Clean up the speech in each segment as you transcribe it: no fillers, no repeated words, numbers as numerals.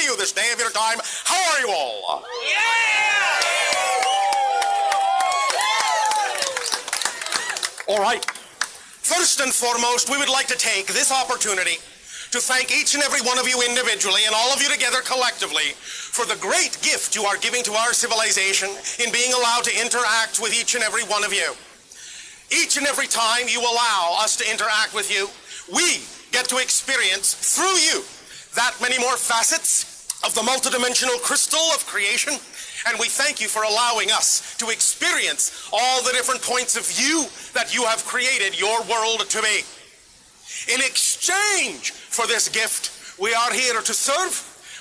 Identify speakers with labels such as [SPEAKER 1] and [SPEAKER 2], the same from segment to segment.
[SPEAKER 1] to you this day of your time. How are you all? All right. First and foremost, we would like to take this opportunity to thank each and every one of you individually and all of you together collectively for the great gift you are giving to our civilization in being allowed to interact with each and every one of you. Each and every time you allow us to interact with you, we get to experience through you that many more facets of the multidimensional crystal of creation, and we thank you for allowing us to experience all the different points of view that you have created your world to be. In exchange for this gift, we are here to serve,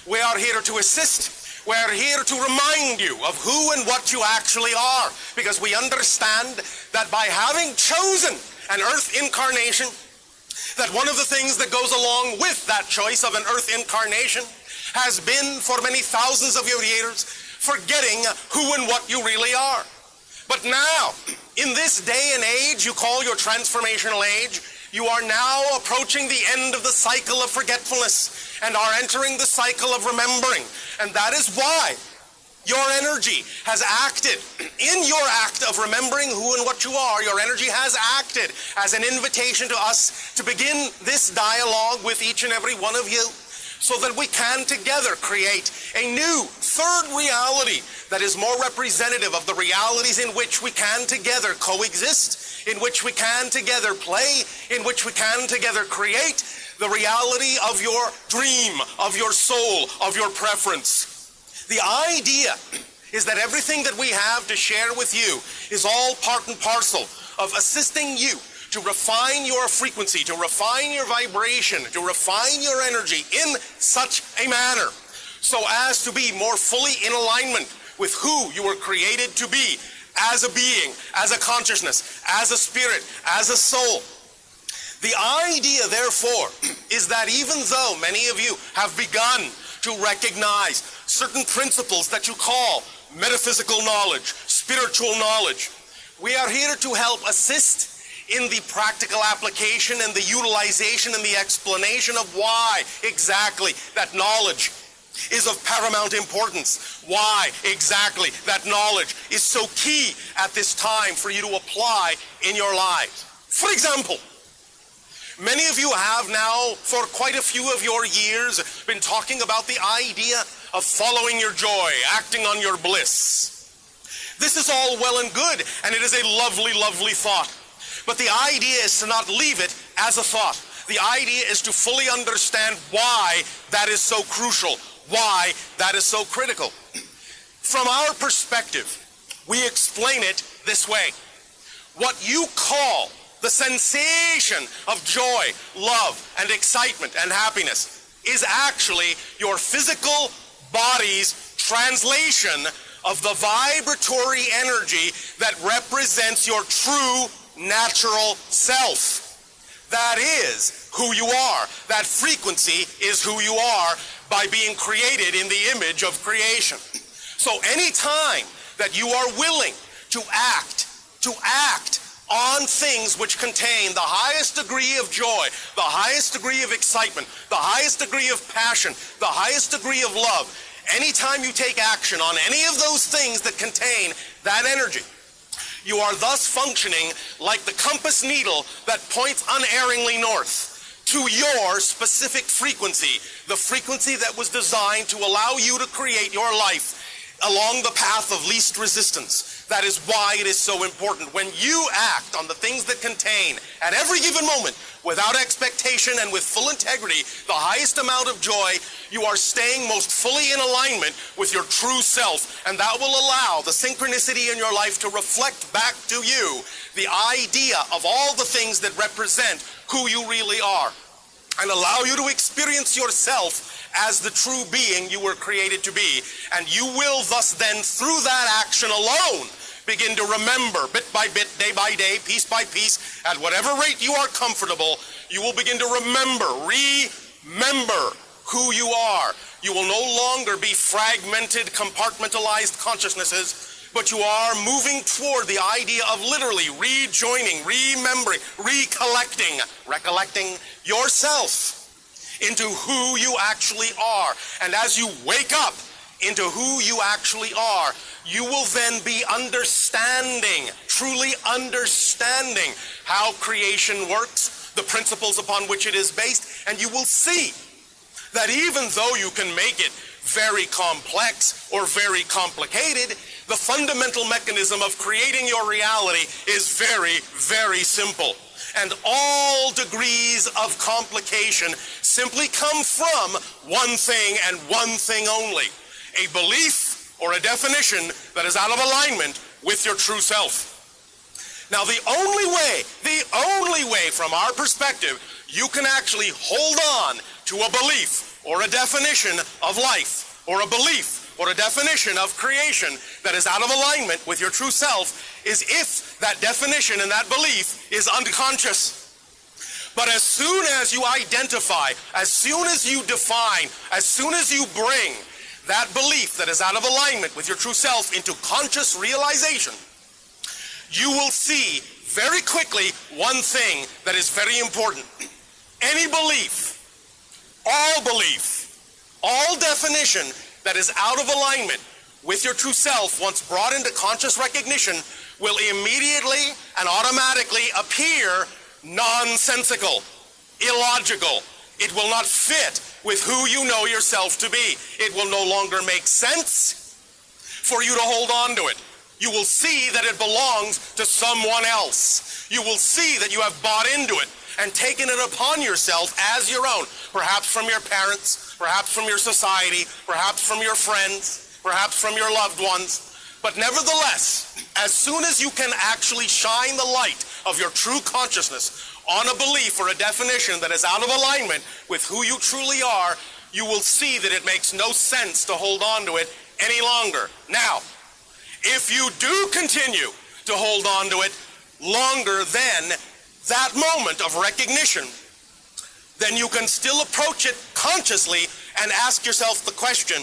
[SPEAKER 1] we are here to assist, we are here to remind you of who and what you actually are, because we understand that by having chosen an earth incarnation, that one of the things that goes along with that choice of an earth incarnation has been for many thousands of your years forgetting who and what you really are. But now, in this day and age you call your transformational age, you are now approaching the end of the cycle of forgetfulness and are entering the cycle of remembering. And that is why your energy has acted. In your act of remembering who and what you are, your energy has acted as an invitation to us to begin this dialogue with each and every one of you, so that we can together create a new third reality that is more representative of the realities in which we can together coexist, in which we can together play, in which we can together create the reality of your dream, of your soul, of your preference. The idea is that everything that we have to share with you is all part and parcel of assisting you to refine your frequency, to refine your vibration, to refine your energy in such a manner so as to be more fully in alignment with who you were created to be as a being, as a consciousness, as a spirit, as a soul. The idea, therefore, is that even though many of you have begun to recognize certain principles that you call metaphysical knowledge, spiritual knowledge, we are here to help assist in the practical application and the utilization and the explanation of why exactly that knowledge is of paramount importance, why exactly that knowledge is so key at this time for you to apply in your lives. For example, many of you have now, for quite a few of your years, been talking about the idea of following your joy, acting on your bliss. This is all well and good, and it is a lovely, lovely thought. But the idea is to not leave it as a thought. The idea is to fully understand why that is so crucial, why that is so critical. From our perspective, we explain it this way. What you call the sensation of joy, love, and excitement and happiness is actually your physical body's translation of the vibratory energy that represents your true natural self. That is who you are. That frequency is who you are by being created in the image of creation. So any time that you are willing to act on things which contain the highest degree of joy, the highest degree of excitement, the highest degree of passion, the highest degree of love, anytime you take action on any of those things that contain that energy, you are thus functioning like the compass needle that points unerringly north to your specific frequency, the frequency that was designed to allow you to create your life along the path of least resistance. That is why it is so important. When you act on the things that contain, at every given moment, without expectation and with full integrity, the highest amount of joy, you are staying most fully in alignment with your true self, and that will allow the synchronicity in your life to reflect back to you the idea of all the things that represent who you really are, and allow you to experience yourself as the true being you were created to be. And you will thus then, through that action alone, begin to remember bit by bit, day by day, piece by piece, at whatever rate you are comfortable, you will begin to remember who you are. You will no longer be fragmented, compartmentalized consciousnesses, but you are moving toward the idea of literally rejoining, remembering, recollecting yourself into who you actually are. And as you wake up into who you actually are, you will then be understanding, truly understanding how creation works, the principles upon which it is based, and you will see that even though you can make it very complex or very complicated, the fundamental mechanism of creating your reality is very, very simple. And all degrees of complication simply come from one thing and one thing only: a belief or a definition that is out of alignment with your true self. Now, the only way from our perspective you can actually hold on to a belief or a definition of life, or a belief or a definition of creation that is out of alignment with your true self, is if that definition and that belief is unconscious. But as soon as you identify, as soon as you define, as soon as you bring that belief that is out of alignment with your true self into conscious realization, you will see very quickly one thing that is very important. Any belief, all definition that is out of alignment with your true self, once brought into conscious recognition, will immediately and automatically appear nonsensical, illogical. It will not fit with who you know yourself to be. It will no longer make sense for you to hold on to it. You will see that it belongs to someone else. You will see that you have bought into it and taken it upon yourself as your own, perhaps from your parents, perhaps from your society, perhaps from your friends, perhaps from your loved ones. But nevertheless, as soon as you can actually shine the light of your true consciousness on a belief or a definition that is out of alignment with who you truly are, you will see that it makes no sense to hold on to it any longer. Now, if you do continue to hold on to it longer than that moment of recognition, then you can still approach it consciously and ask yourself the question,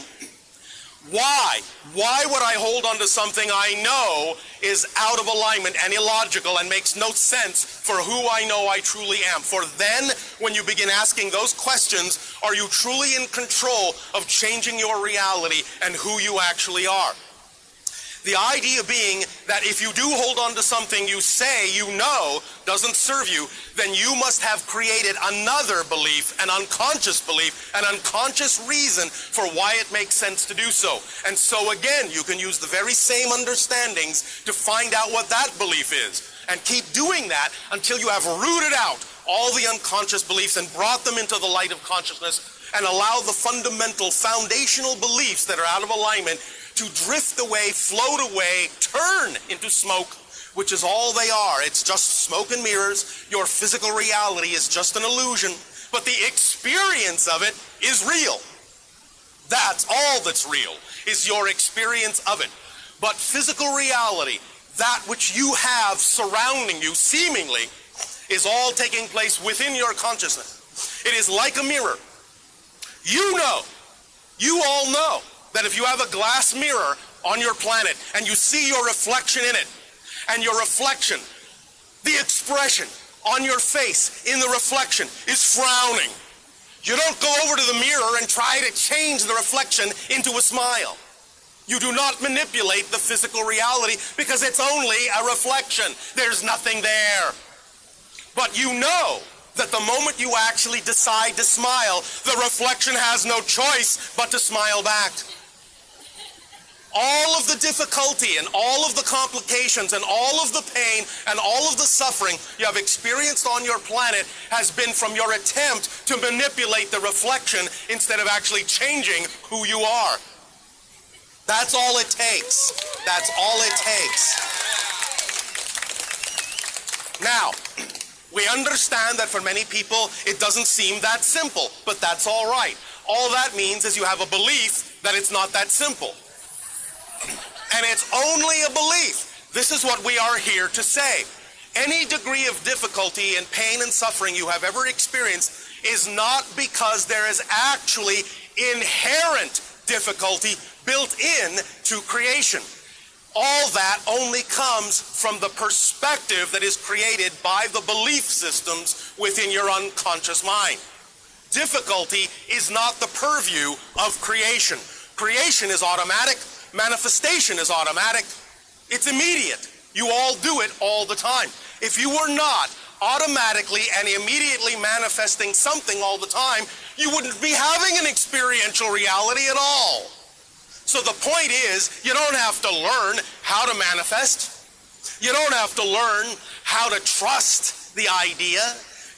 [SPEAKER 1] why? Why would I hold on to something I know is out of alignment and illogical and makes no sense for who I know I truly am? For then, when you begin asking those questions, are you truly in control of changing your reality and who you actually are? The idea being that if you do hold on to something you say you know doesn't serve you, then you must have created another belief, an unconscious belief, an unconscious reason for why it makes sense to do so. And so again, you can use the very same understandings to find out what that belief is. And keep doing that until you have rooted out all the unconscious beliefs and brought them into the light of consciousness, and allow the fundamental, foundational beliefs that are out of alignment to drift away, float away, turn into smoke, which is all they are. It's just smoke and mirrors. Your physical reality is just an illusion, but the experience of it is real. That's all that's real, is your experience of it. But physical reality, that which you have surrounding you, seemingly, is all taking place within your consciousness. It is like a mirror. You all know that if you have a glass mirror on your planet and you see your reflection in it, and your reflection, the expression on your face in the reflection is frowning, you don't go over to the mirror and try to change the reflection into a smile. You do not manipulate the physical reality because it's only a reflection. There's nothing there. But you know that the moment you actually decide to smile, the reflection has no choice but to smile back. All of the difficulty and all of the complications and all of the pain and all of the suffering you have experienced on your planet has been from your attempt to manipulate the reflection instead of actually changing who you are. That's all it takes. That's all it takes. Now, we understand that for many people it doesn't seem that simple, but that's all right. All that means is you have a belief that it's not that simple. And it's only a belief. This is what we are here to say. Any degree of difficulty and pain and suffering you have ever experienced is not because there is actually inherent difficulty built in to creation. All that only comes from the perspective that is created by the belief systems within your unconscious mind. Difficulty is not the purview of creation. Creation is automatic. Manifestation is automatic. It's immediate. You all do it all the time. If you were not automatically and immediately manifesting something all the time, you wouldn't be having an experiential reality at all. So the point is, you don't have to learn how to manifest. You don't have to learn how to trust the idea.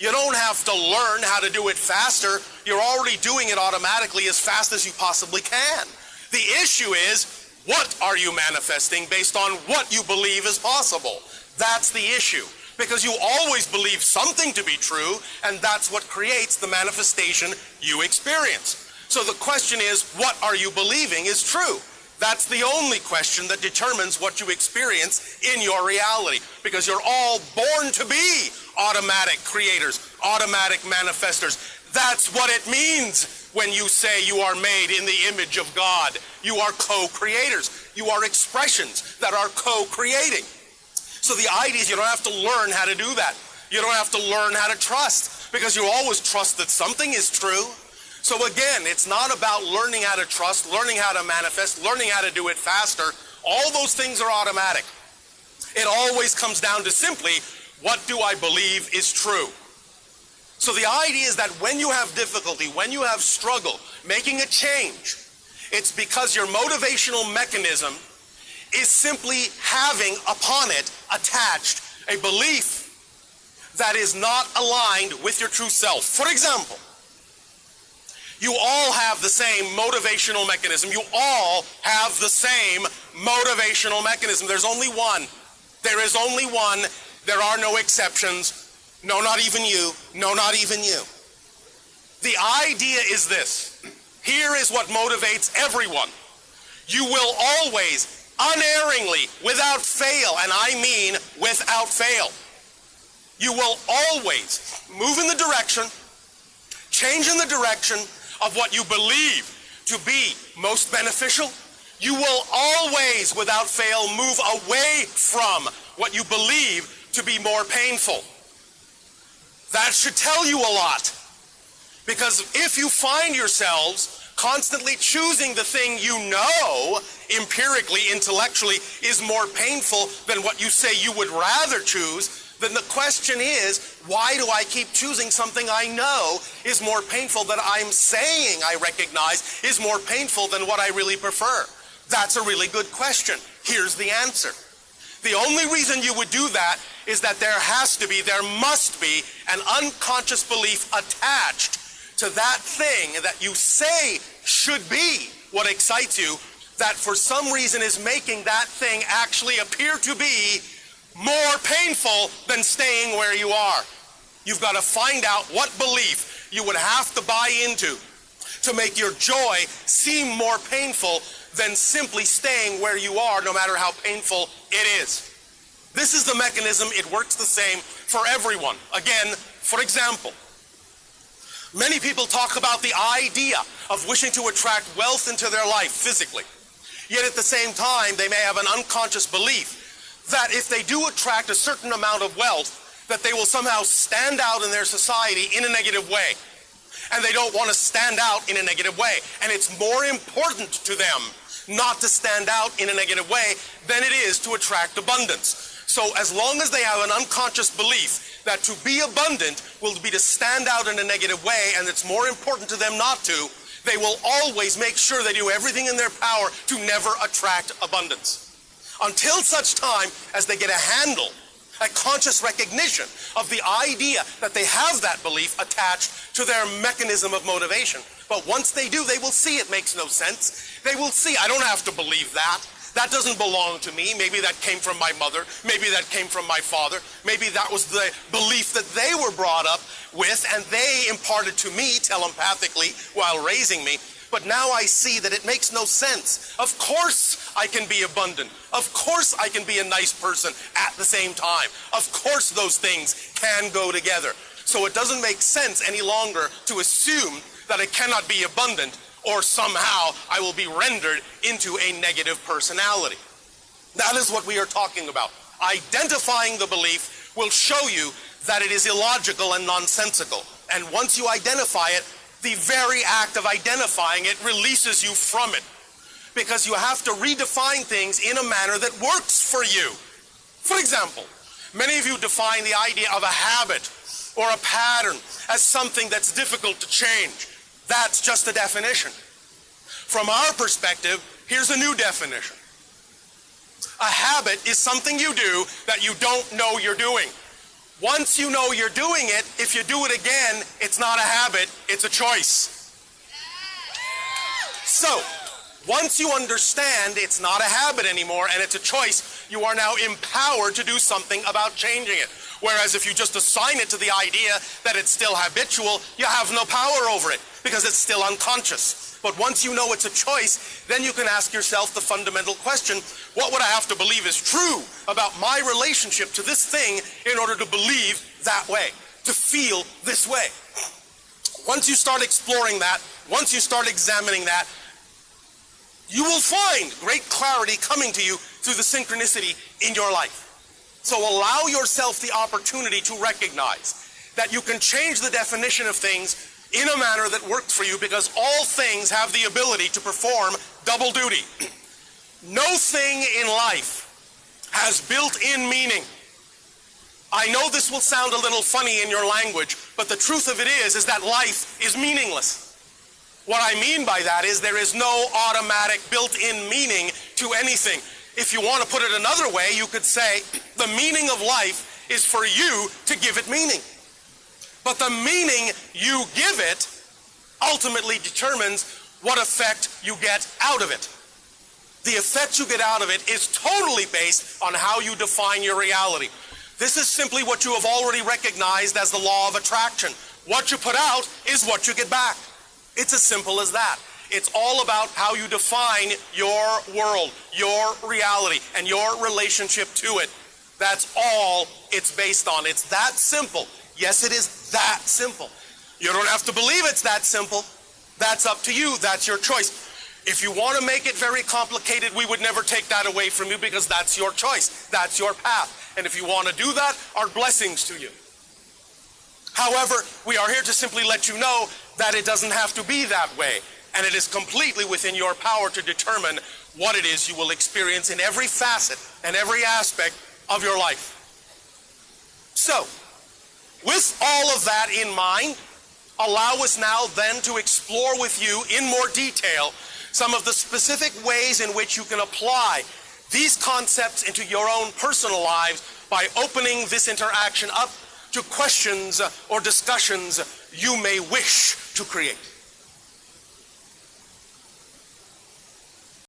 [SPEAKER 1] You don't have to learn how to do it faster. You're already doing it automatically as fast as you possibly can. The issue is, what are you manifesting based on what you believe is possible? That's the issue. Because you always believe something to be true, and that's what creates the manifestation you experience. So the question is, what are you believing is true? That's the only question that determines what you experience in your reality. Because you're all born to be automatic creators, automatic manifestors. That's what it means when you say you are made in the image of God. You are co-creators. You are expressions that are co-creating. So the idea is you don't have to learn how to do that. You don't have to learn how to trust, because you always trust that something is true. So again, it's not about learning how to trust, learning how to manifest, learning how to do it faster. All those things are automatic. It always comes down to simply, what do I believe is true? So the idea is that when you have difficulty, when you have struggle, making a change, it's because your motivational mechanism is simply having upon it attached a belief that is not aligned with your true self. For example, you all have the same motivational mechanism. You all have the same motivational mechanism. There's only one. There is only one. There are no exceptions. No, not even you. No, not even you. The idea is this. Here is what motivates everyone. You will always, unerringly, without fail, and I mean without fail, you will always move in the direction, change in the direction of what you believe to be most beneficial. You will always, without fail, move away from what you believe to be more painful. That should tell you a lot. Because if you find yourselves constantly choosing the thing you know, empirically, intellectually, is more painful than what you say you would rather choose, then the question is, why do I keep choosing something I know is more painful than I'm saying I recognize is more painful than what I really prefer? That's a really good question. Here's the answer. The only reason you would do that is that there must be an unconscious belief attached to that thing that you say should be what excites you, that for some reason is making that thing actually appear to be more painful than staying where you are. You've got to find out what belief you would have to buy into to make your joy seem more painful than simply staying where you are, no matter how painful it is. This is the mechanism. It works the same for everyone. Again, for example, many people talk about the idea of wishing to attract wealth into their life physically. Yet at the same time, they may have an unconscious belief that if they do attract a certain amount of wealth, that they will somehow stand out in their society in a negative way. And they don't want to stand out in a negative way. And it's more important to them not to stand out in a negative way than it is to attract abundance. So as long as they have an unconscious belief that to be abundant will be to stand out in a negative way, and it's more important to them not to, they will always make sure they do everything in their power to never attract abundance. Until such time as they get a handle, a conscious recognition of the idea that they have that belief attached to their mechanism of motivation. But once they do, they will see it makes no sense. They will see, I don't have to believe that. That doesn't belong to me. Maybe that came from my mother. Maybe that came from my father. Maybe that was the belief that they were brought up with and they imparted to me telepathically while raising me. But now I see that it makes no sense. Of course I can be abundant. Of course I can be a nice person at the same time. Of course those things can go together. So it doesn't make sense any longer to assume that I cannot be abundant or somehow I will be rendered into a negative personality. That is what we are talking about. Identifying the belief will show you that it is illogical and nonsensical. And once you identify it, the very act of identifying it releases you from it, because you have to redefine things in a manner that works for you. For example, many of you define the idea of a habit or a pattern as something that's difficult to change. That's just a definition. From our perspective, here's a new definition. A habit is something you do that you don't know you're doing. Once you know you're doing it, if you do it again, it's not a habit, it's a choice. So, once you understand it's not a habit anymore and it's a choice, you are now empowered to do something about changing it. Whereas if you just assign it to the idea that it's still habitual, you have no power over it because it's still unconscious. But once you know it's a choice, then you can ask yourself the fundamental question, what would I have to believe is true about my relationship to this thing in order to believe that way, to feel this way? Once you start exploring that, once you start examining that, you will find great clarity coming to you through the synchronicity in your life. So allow yourself the opportunity to recognize that you can change the definition of things in a manner that works for you, because all things have the ability to perform double duty. No thing in life has built-in meaning. I know this will sound a little funny in your language, but the truth of it is that life is meaningless. What I mean by that is there is no automatic built-in meaning to anything. If you want to put it another way, you could say the meaning of life is for you to give it meaning. But the meaning you give it ultimately determines what effect you get out of it. The effect you get out of it is totally based on how you define your reality. This is simply what you have already recognized as the law of attraction. What you put out is what you get back. It's as simple as that. It's all about how you define your world, your reality, and your relationship to it. That's all it's based on. It's that simple. Yes, it is that simple. You don't have to believe it's that simple. That's up to you. That's your choice. If you want to make it very complicated, we would never take that away from you, because that's your choice. That's your path. And if you want to do that, our blessings to you. However, we are here to simply let you know that it doesn't have to be that way. And it is completely within your power to determine what it is you will experience in every facet and every aspect of your life. So, with all of that in mind, allow us now then to explore with you in more detail some of the specific ways in which you can apply these concepts into your own personal lives by opening this interaction up to questions or discussions you may wish to create.